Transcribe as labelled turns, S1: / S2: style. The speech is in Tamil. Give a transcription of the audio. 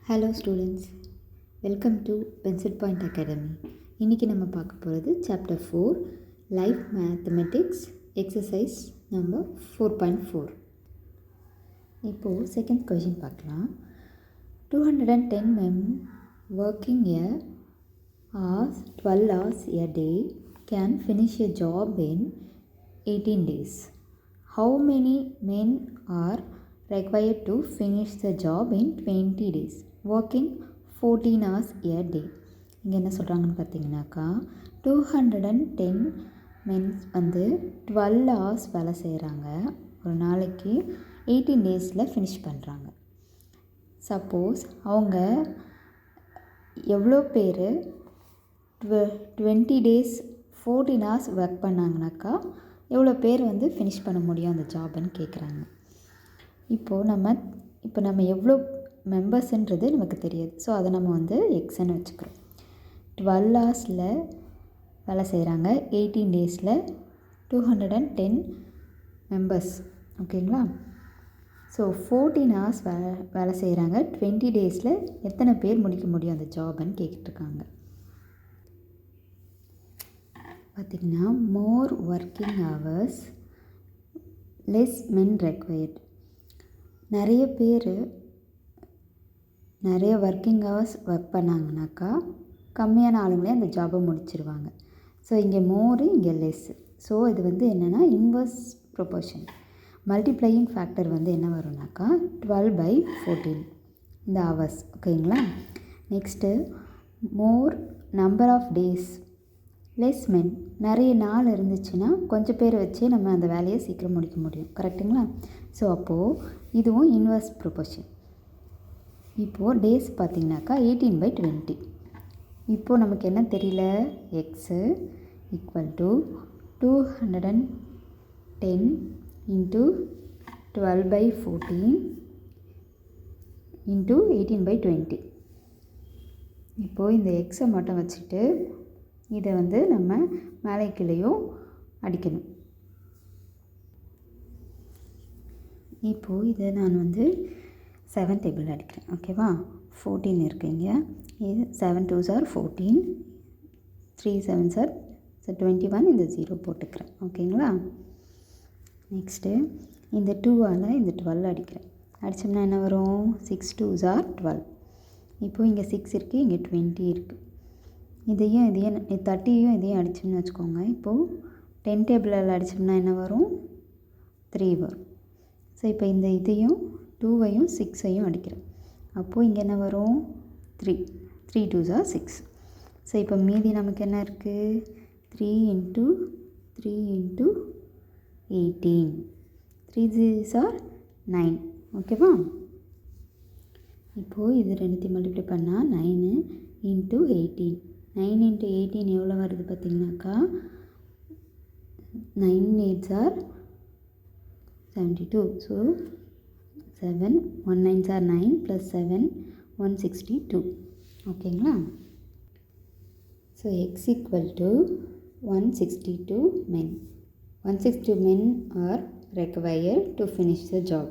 S1: Hello students, welcome to pencil point academy. இன்றைக்கி நம்ம பார்க்க போகிறது chapter 4 life mathematics exercise number 4.4. இப்போது செகண்ட் கொஷின் பார்க்கலாம். 210 men working a hours 12 hours a day can finish a job in 18 days. How many men are required to finish the job in 20 days working 14 hours a day? இங்கே என்ன சொல்கிறாங்கன்னு பார்த்தீங்கன்னாக்கா 210 மென்ஸ் வந்து 12 hours வேலை செய்கிறாங்க, ஒரு நாளைக்கு 18 டேஸில் ஃபினிஷ் பண்ணுறாங்க. சப்போஸ் அவங்க எவ்வளோ பேர் 20 டேஸ் 14 hours ஒர்க் பண்ணாங்கனாக்கா எவ்வளோ பேர் வந்து ஃபினிஷ் பண்ண முடியும் அந்த ஜாப்னு கேட்குறாங்க. இப்போது நம்ம எவ்வளோ மெம்பர்ஸுன்றது நமக்கு தெரியாது. ஸோ அதை நம்ம வந்து எக்ஸ்ன்னு வச்சுக்கிறோம். 12 ஹவர்ஸில் வேலை செய்கிறாங்க, 18 டேஸில் 210 மெம்பர்ஸ். ஓகேங்களா? ஸோ 14 ஹவர்ஸ் வேலை செய்கிறாங்க, 20 டேஸில் எத்தனை பேர் முடிக்க முடியும் அந்த ஜாப்னு கேட்டுருக்காங்க. பார்த்திங்கன்னா மோர் ஒர்க்கிங் ஹவர்ஸ் லெஸ் மென் ரெக்வயர்ட். நிறைய ஒர்க்கிங் ஹவர்ஸ் ஒர்க் பண்ணாங்கனாக்கா கம்மியான ஆளுங்களே அந்த ஜாபை முடிச்சிருவாங்க. ஸோ இங்கே மோரு, இங்கே லெஸ்ஸு. ஸோ இது வந்து என்னென்னா இன்வர்ஸ் ப்ரொபோர்ஷன். மல்டிப்ளையிங் ஃபேக்டர் வந்து என்ன வரும்னாக்கா 12/14 இந்த ஹவர்ஸ். ஓகேங்களா? Next more number of days less men. நிறைய நாள் இருந்துச்சுன்னா கொஞ்சம் பேர் வச்சு நம்ம அந்த வேலையை சீக்கிரம் முடிக்க முடியும். கரெக்டுங்களா? ஸோ அப்போது இதுவும் இன்வர்ஸ் ப்ரொபோர்ஷன். இப்போது டேஸ் பார்த்திங்கனாக்கா 18/20. இப்போது நமக்கு என்ன தெரியல, x equal to 210 into 12/14 into 18/20. இப்போது இந்த எக்ஸை மட்டும் வச்சுட்டு இதை வந்து நம்ம மேலே கீழேயும் அடிக்கணும். இப்போது இதை நான் வந்து 7 டேபிள் அடிக்கிறேன். ஓகேவா? 14 இருக்குங்க. இது 7 2s are 14, 3 7s are 21. இந்த 0 போட்டுக்கிறேன். ஓகேங்களா? நெக்ஸ்ட்டு இந்த 2ஆல் இந்த 12 அடிக்கிறேன். அடித்தோம்னா என்ன வரும்? 6 2s are 12. இப்போது இங்கே 6 இருக்குது, இங்கே 20 இருக்குது. இதையும் 30யும் இதையும் அடித்தோம்னு வச்சுக்கோங்க. இப்போது 10 டேபிளில் அடித்தோம்னா என்ன வரும்? 3 வரும். ஸோ இப்போ இந்த இதையும் 2வையும் 6ஐயும் அடிக்கிறேன். அப்போது இங்கே என்ன வரும்? 3 2s are 6. ஸோ இப்போ மீதி நமக்கு என்ன இருக்குது? 3 × 3 × 18, 3 3s are 9. ஓகேவா? இப்போது இது ரெண்டுத்தையும் மல்டிப்ளை பண்ணால் 9 × 18. 9 × 18 எவ்வளோ வருது பார்த்திங்கனாக்கா 9 8s are 72. So 7 1 9s are 9 + 7 162. ஓகேங்களா? So X equal to 162 men. 162 men are required to finish the job.